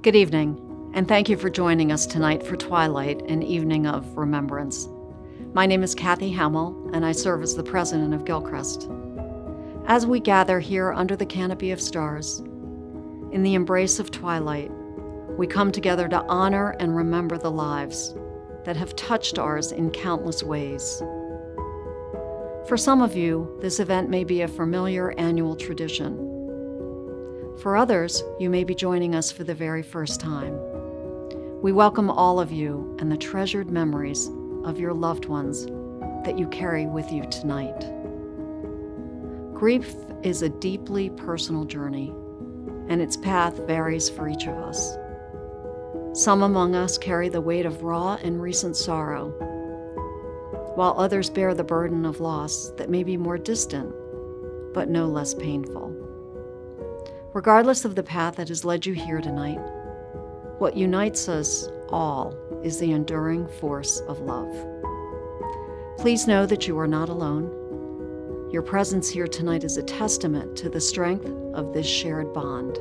Good evening, and thank you for joining us tonight for Twilight, an evening of remembrance. My name is Kathy Hamill, and I serve as the president of Gilchrist. As we gather here under the canopy of stars, in the embrace of twilight, we come together to honor and remember the lives that have touched ours in countless ways. For some of you, this event may be a familiar annual tradition. For others, you may be joining us for the very first time. We welcome all of you and the treasured memories of your loved ones that you carry with you tonight. Grief is a deeply personal journey, and its path varies for each of us. Some among us carry the weight of raw and recent sorrow, while others bear the burden of loss that may be more distant, but no less painful. Regardless of the path that has led you here tonight, what unites us all is the enduring force of love. Please know that you are not alone. Your presence here tonight is a testament to the strength of this shared bond.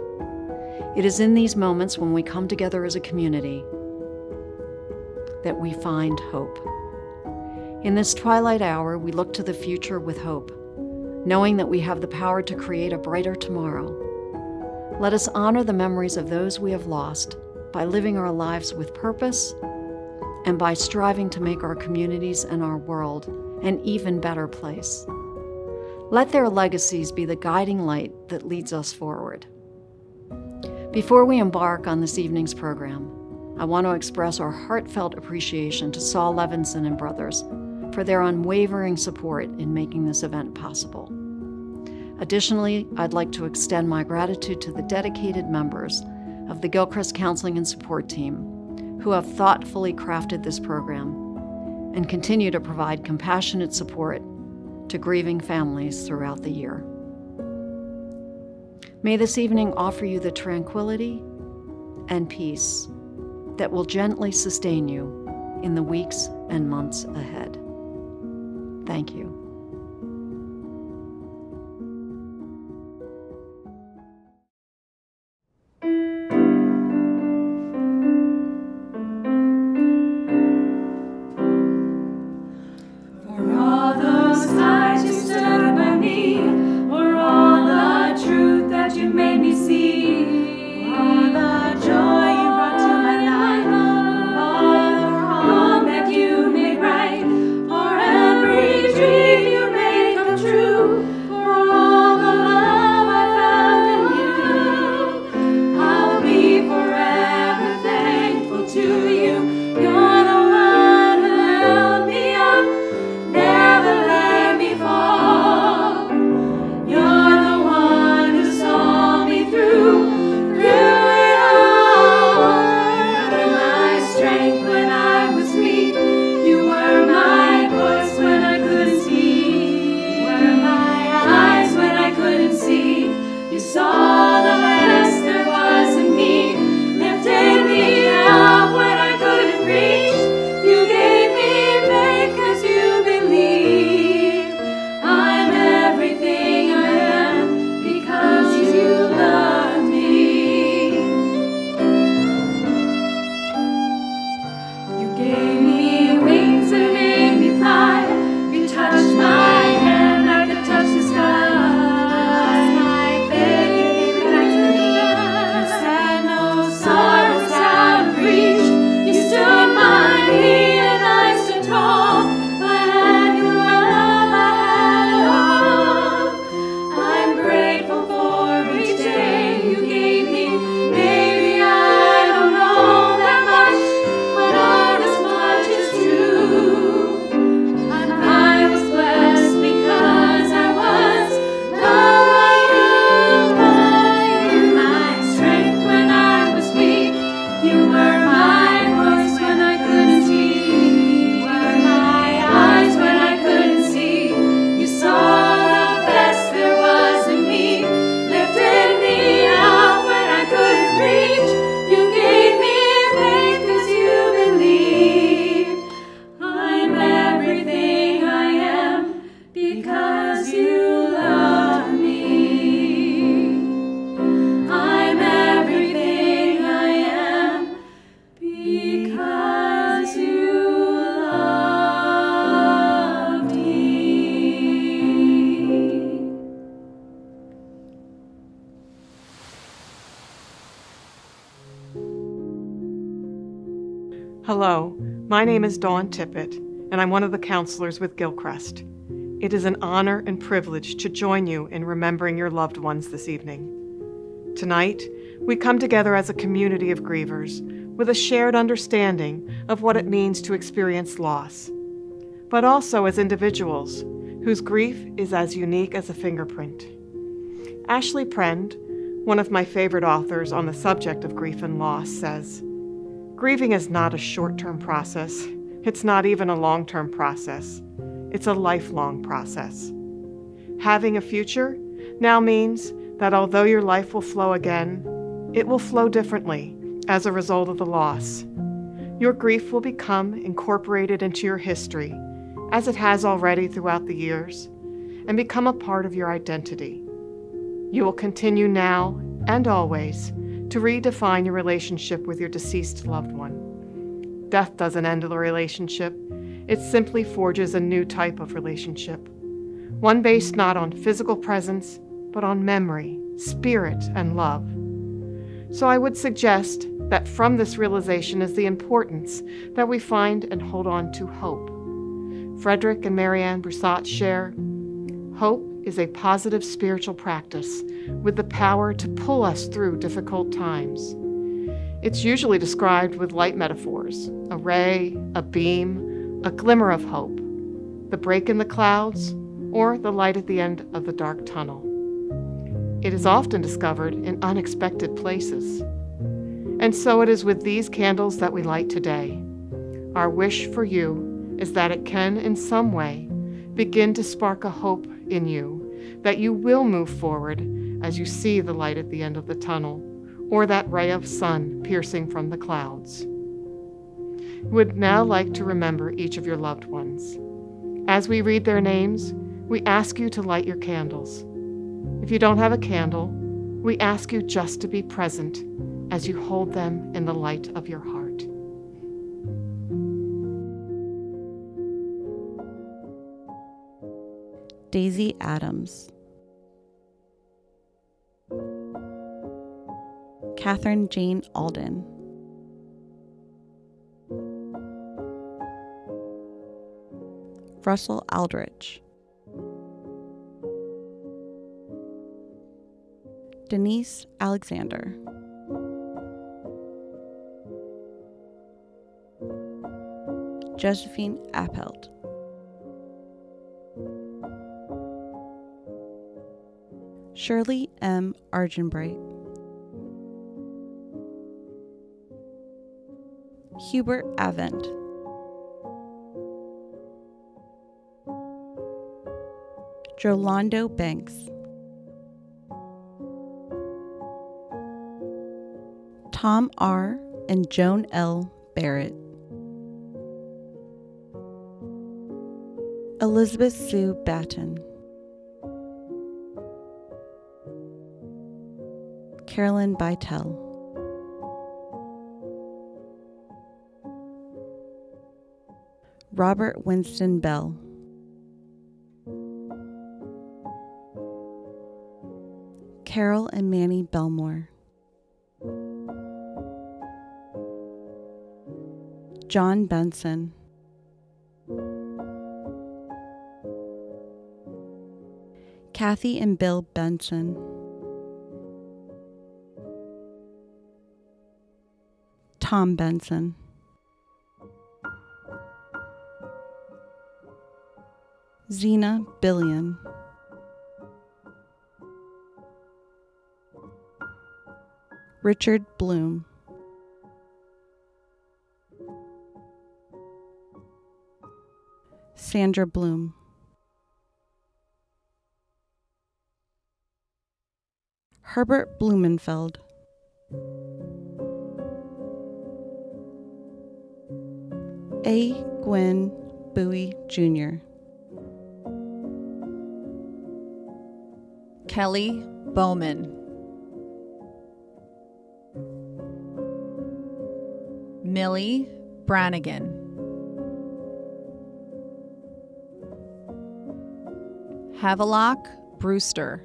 It is in these moments when we come together as a community that we find hope. In this twilight hour, we look to the future with hope, knowing that we have the power to create a brighter tomorrow. Let us honor the memories of those we have lost by living our lives with purpose and by striving to make our communities and our world an even better place. Let their legacies be the guiding light that leads us forward. Before we embark on this evening's program, I want to express our heartfelt appreciation to Saul Levinson and Brothers for their unwavering support in making this event possible. Additionally, I'd like to extend my gratitude to the dedicated members of the Gilchrist Counseling and Support Team who have thoughtfully crafted this program and continue to provide compassionate support to grieving families throughout the year. May this evening offer you the tranquility and peace that will gently sustain you in the weeks and months ahead. Thank you. For all those times you stood by me, for all the truth that you made me see, for all the joy you brought to my life, for all the wrong that you made right, for every dream Hello, my name is Dawn Tippett, and I'm one of the counselors with Gilchrist. It is an honor and privilege to join you in remembering your loved ones this evening. Tonight, we come together as a community of grievers with a shared understanding of what it means to experience loss, but also as individuals whose grief is as unique as a fingerprint. Ashley Prend, one of my favorite authors on the subject of grief and loss, says, "Grieving is not a short-term process. It's not even a long-term process. It's a lifelong process. Having a future now means that although your life will flow again, it will flow differently as a result of the loss. Your grief will become incorporated into your history, as it has already throughout the years, and become a part of your identity. You will continue now and always to redefine your relationship with your deceased loved one. Death doesn't end the relationship. It simply forges a new type of relationship, one based not on physical presence, but on memory, spirit, and love. So I would suggest that from this realization is the importance that we find and hold on to hope. Frederick and Marianne Broussard share, hope is a positive spiritual practice with the power to pull us through difficult times. It's usually described with light metaphors, a ray, a beam, a glimmer of hope, the break in the clouds, or the light at the end of the dark tunnel. It is often discovered in unexpected places. And so it is with these candles that we light today. Our wish for you is that it can, in some way, begin to spark a hope in you, that you will move forward as you see the light at the end of the tunnel, or that ray of sun piercing from the clouds. We would now like to remember each of your loved ones. As we read their names, we ask you to light your candles. If you don't have a candle, we ask you just to be present as you hold them in the light of your heart. Daisy Adams, Catherine Jane Alden, Russell Aldrich, Denise Alexander, Josephine Appelt, Shirley M. Argenbright, Hubert Avent, Jolando Banks, Tom R. and Joan L. Barrett, Elizabeth Sue Batten, Carolyn Bytel, Robert Winston Bell, Carol and Manny Belmore, John Benson, Kathy and Bill Benson, Tom Benson, Zena Billion, Richard Bloom, Sandra Bloom, Herbert Blumenfeld, A. Gwynn Bowie Jr., Kelly Bowman, Millie Brannigan, Havelock Brewster,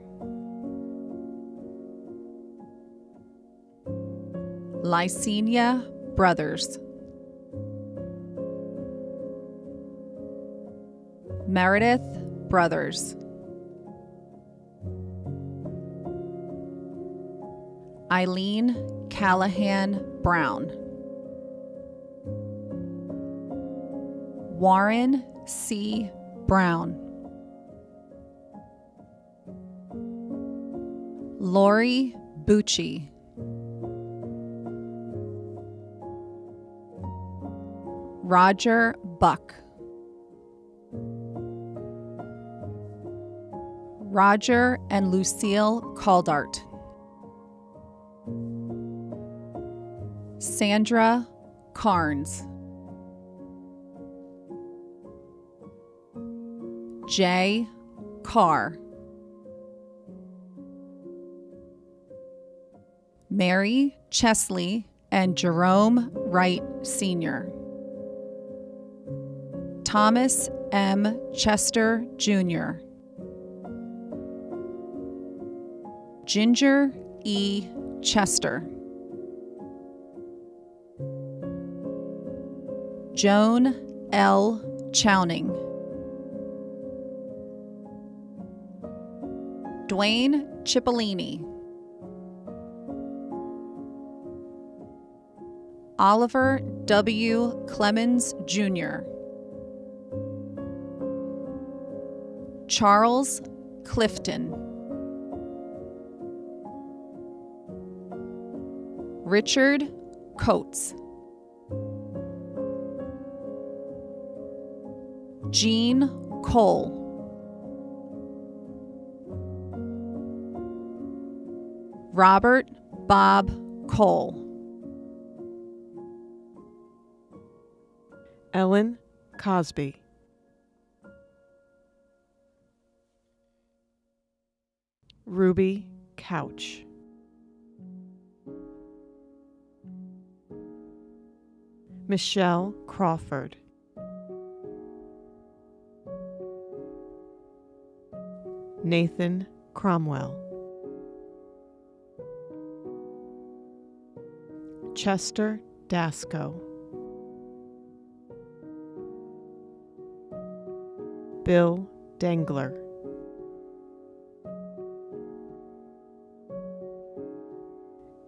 Lysenia Brothers, Meredith Brothers. Eileen Callahan Brown. Warren C. Brown. Lori Bucci. Roger Buck. Roger and Lucille Caldart. Sandra Carnes. Jay Carr. Mary Chesley and Jerome Wright Sr. Thomas M. Chester Jr. Ginger E. Chester. Joan L. Chowning. Dwayne Cipollini. Oliver W. Clemens Jr. Charles Clifton. Richard Coates. Jean Cole. Robert Bob Cole. Ellen Cosby. Ruby Couch. Michelle Crawford. Nathan Cromwell. Chester Dasco. Bill Dengler.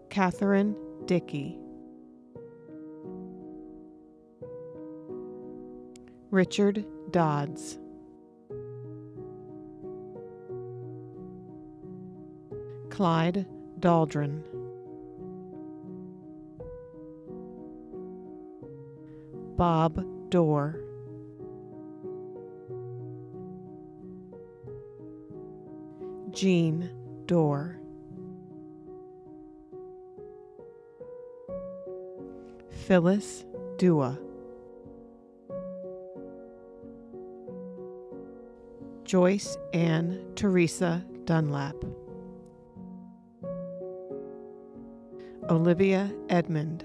Catherine Dickey. Richard Dodds. Clyde Daldron. Bob Dorr. Jean Dorr. Phyllis Dua. Joyce Ann Teresa Dunlap. Olivia Edmond.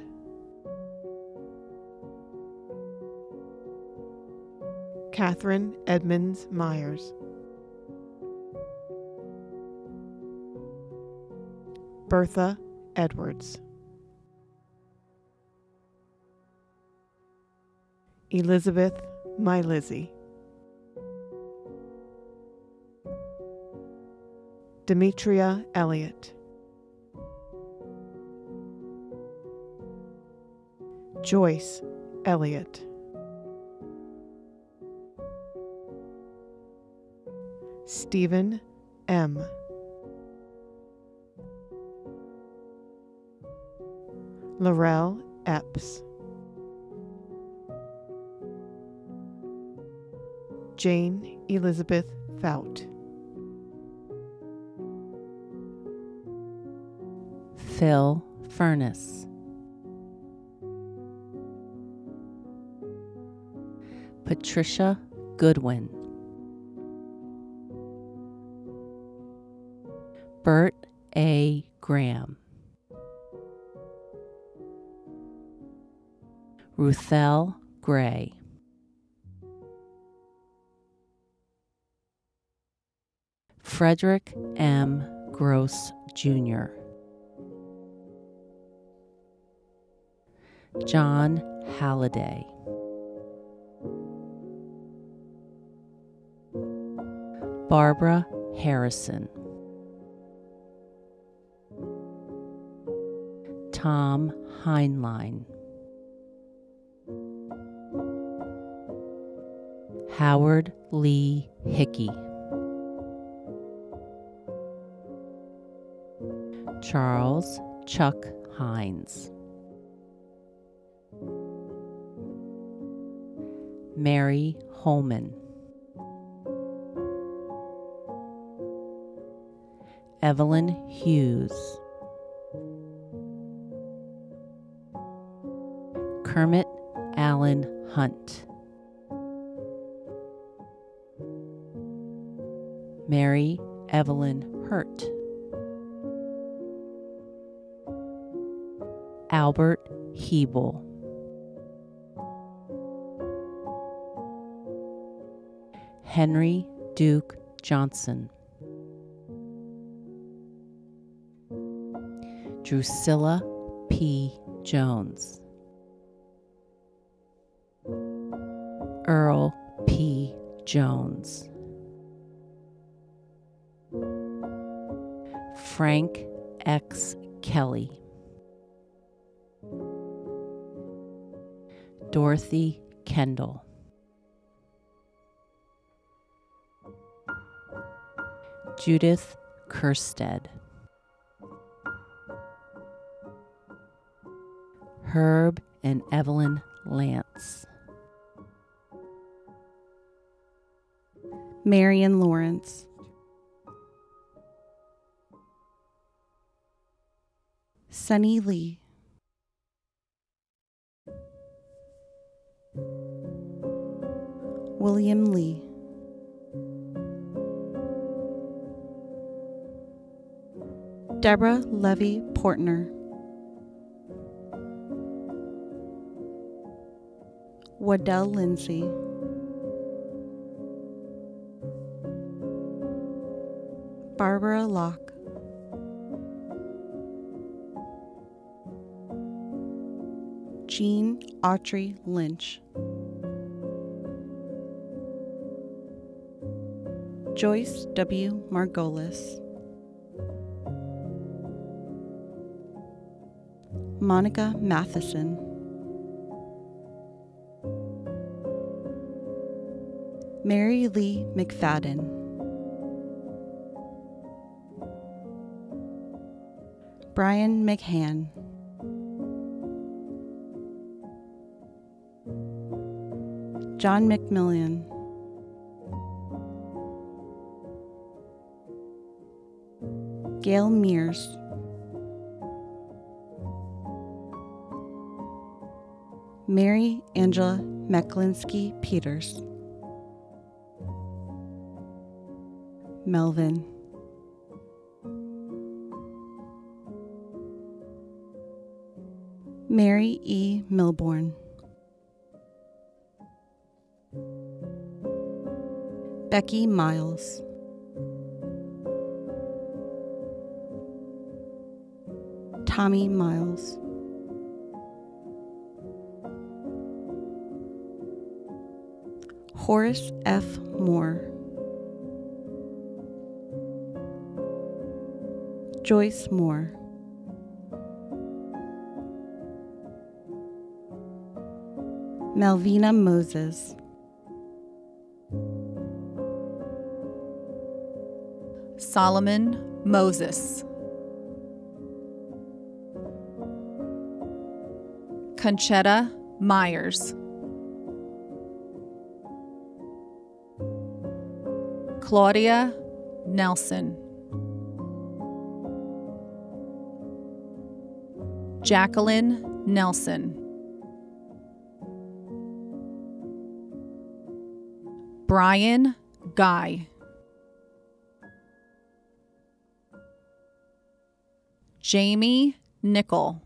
Catherine Edmonds Myers. Bertha Edwards. Elizabeth My Lizzie. Demetria Elliott. Joyce Elliott. Stephen M. Laurel Epps. Jane Elizabeth Fout. Phil Furness. Patricia Goodwin. Bert A. Graham. Ruthelle Gray. Frederick M. Gross, Jr. John Halliday. Barbara Harrison, Tom Heinlein, Howard Lee Hickey, Charles Chuck Hines, Mary Holman, Evelyn Hughes, Kermit Allen Hunt, Mary Evelyn Hurt, Albert Hebel, Henry Duke Johnson, Drusilla P. Jones, Earl P. Jones, Frank X. Kelly, Dorothy Kendall, Judith Kerstead, Herb and Evelyn Lance, Marion Lawrence, Sunny Lee, William Lee, Deborah Levy Portner, Waddell Lindsay, Barbara Locke, Jean Autry Lynch, Joyce W. Margolis, Monica Matheson, Mary Lee McFadden, Brian McHann, John McMillian, Gail Mears, Mary Angela Meklinski Peters, Melvin, Mary E. Milbourne, Becky Miles, Tommy Miles, Horace F. Moore, Joyce Moore, Malvina Moses, Solomon Moses, Conchetta Myers, Claudia Nelson, Jacqueline Nelson, Brian Guy, Jamie Nickel,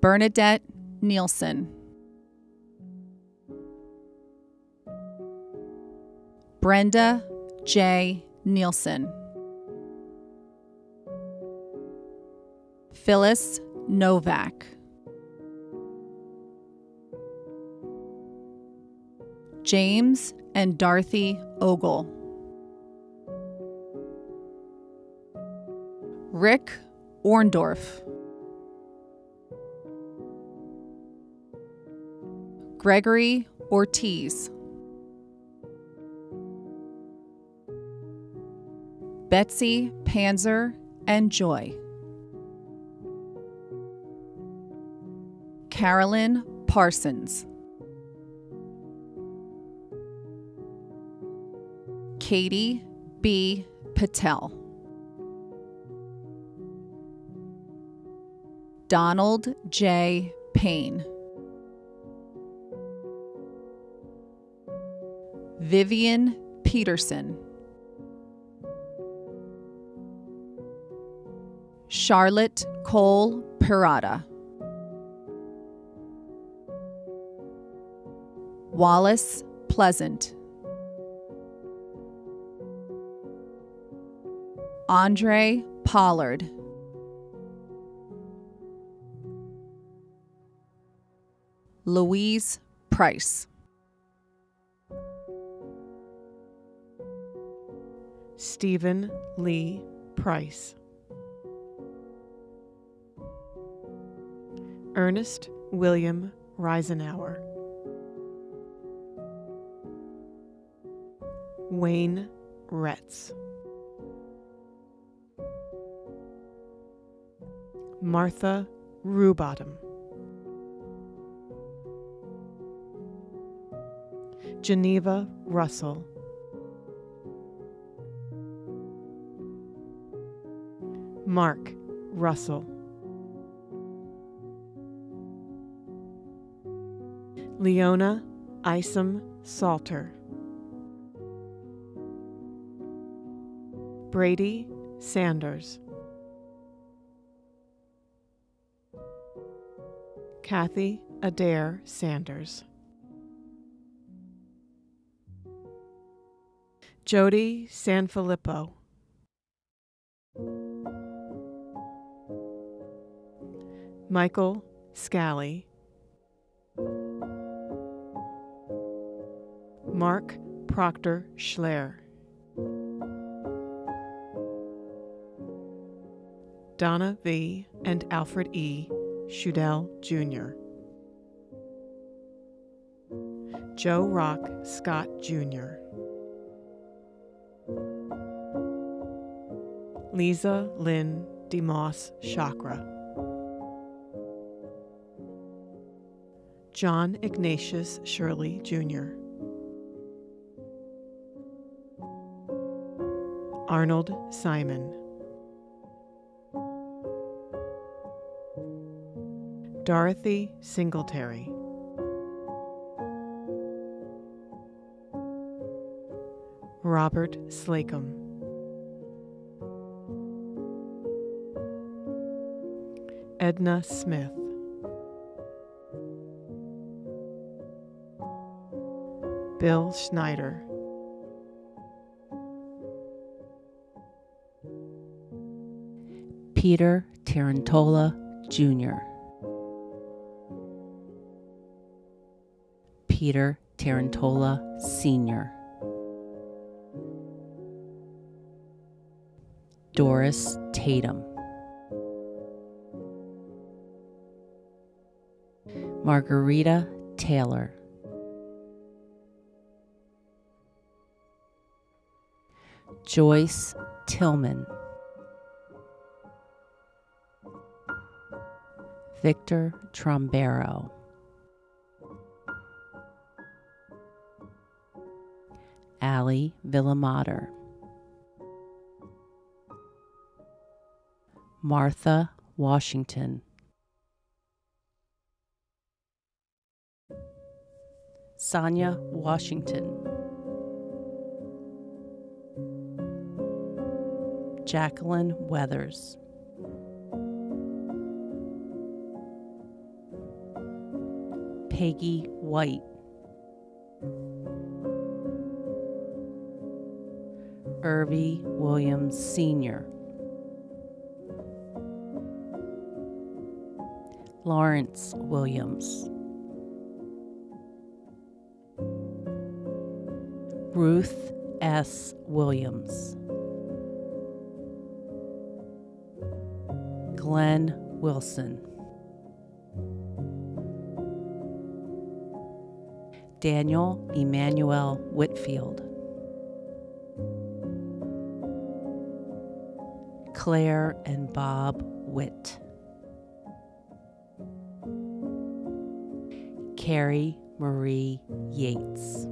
Bernadette Nielsen, Brenda J. Nielsen, Phyllis Novak, James and Dorothy Ogle. Rick Orndorff. Gregory Ortiz. Betsy Panzer and Joy. Carolyn Parsons. Katie B. Patel. Donald J. Payne. Vivian Peterson. Charlotte Cole Pirata. Wallace Pleasant. Andre Pollard. Louise Price. Stephen Lee Price. Ernest William Reisenauer. Wayne Retz. Martha Rubottom. Geneva Russell. Mark Russell. Leona Isom Salter. Brady Sanders. Kathy Adair Sanders. Jody Sanfilippo. Michael Scally. Mark Proctor Schler. Donna V. and Alfred E. Shudell Jr. Joe Rock Scott Jr. Lisa Lynn DeMoss Chakra. John Ignatius Shirley Jr. Arnold Simon. Dorothy Singletary. Robert Slacum. Edna Smith. Bill Schneider. Peter Tarantola, Jr. Peter Tarantola, Sr. Doris Tatum. Margarita Taylor. Joyce Tillman. Victor Trombero. Allie Villamater. Martha Washington. Sonia Washington. Jacqueline Weathers. Peggy White. Irvie Williams Sr. Lawrence Williams. Ruth S. Williams. Glenn Wilson. Daniel Emmanuel Whitfield. Claire and Bob Witt. Carrie Marie Yates.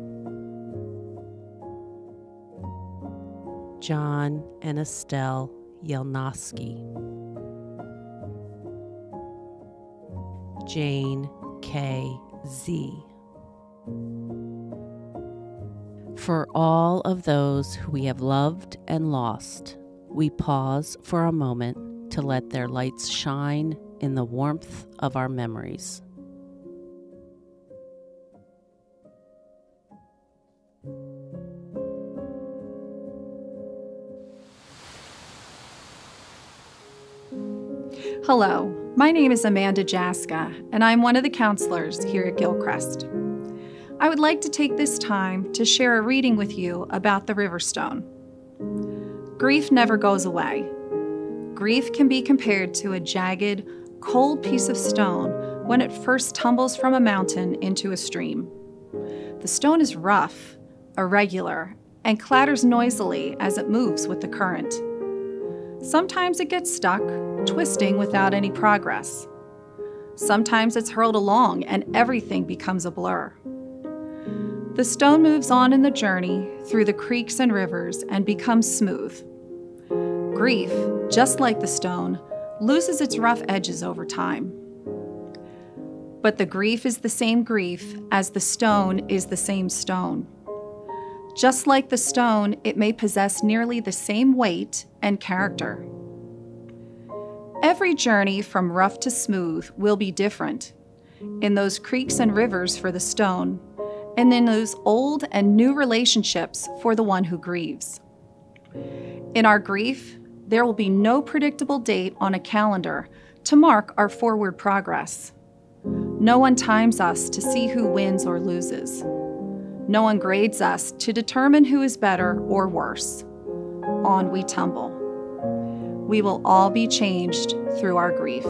John and Estelle Yelnowski. Jane K. Z. For all of those who we have loved and lost, we pause for a moment to let their lights shine in the warmth of our memories. Hello, my name is Amanda Jaska, and I'm one of the counselors here at Gilchrist. I would like to take this time to share a reading with you about the Riverstone. Grief never goes away. Grief can be compared to a jagged, cold piece of stone when it first tumbles from a mountain into a stream. The stone is rough, irregular, and clatters noisily as it moves with the current. Sometimes it gets stuck, twisting without any progress. Sometimes it's hurled along and everything becomes a blur. The stone moves on in the journey through the creeks and rivers and becomes smooth. Grief, just like the stone, loses its rough edges over time. But the grief is the same grief as the stone is the same stone. Just like the stone, it may possess nearly the same weight and character. Every journey from rough to smooth will be different. In those creeks and rivers for the stone, and in those old and new relationships for the one who grieves. In our grief, there will be no predictable date on a calendar to mark our forward progress. No one times us to see who wins or loses. No one grades us to determine who is better or worse. On we tumble. We will all be changed through our grief.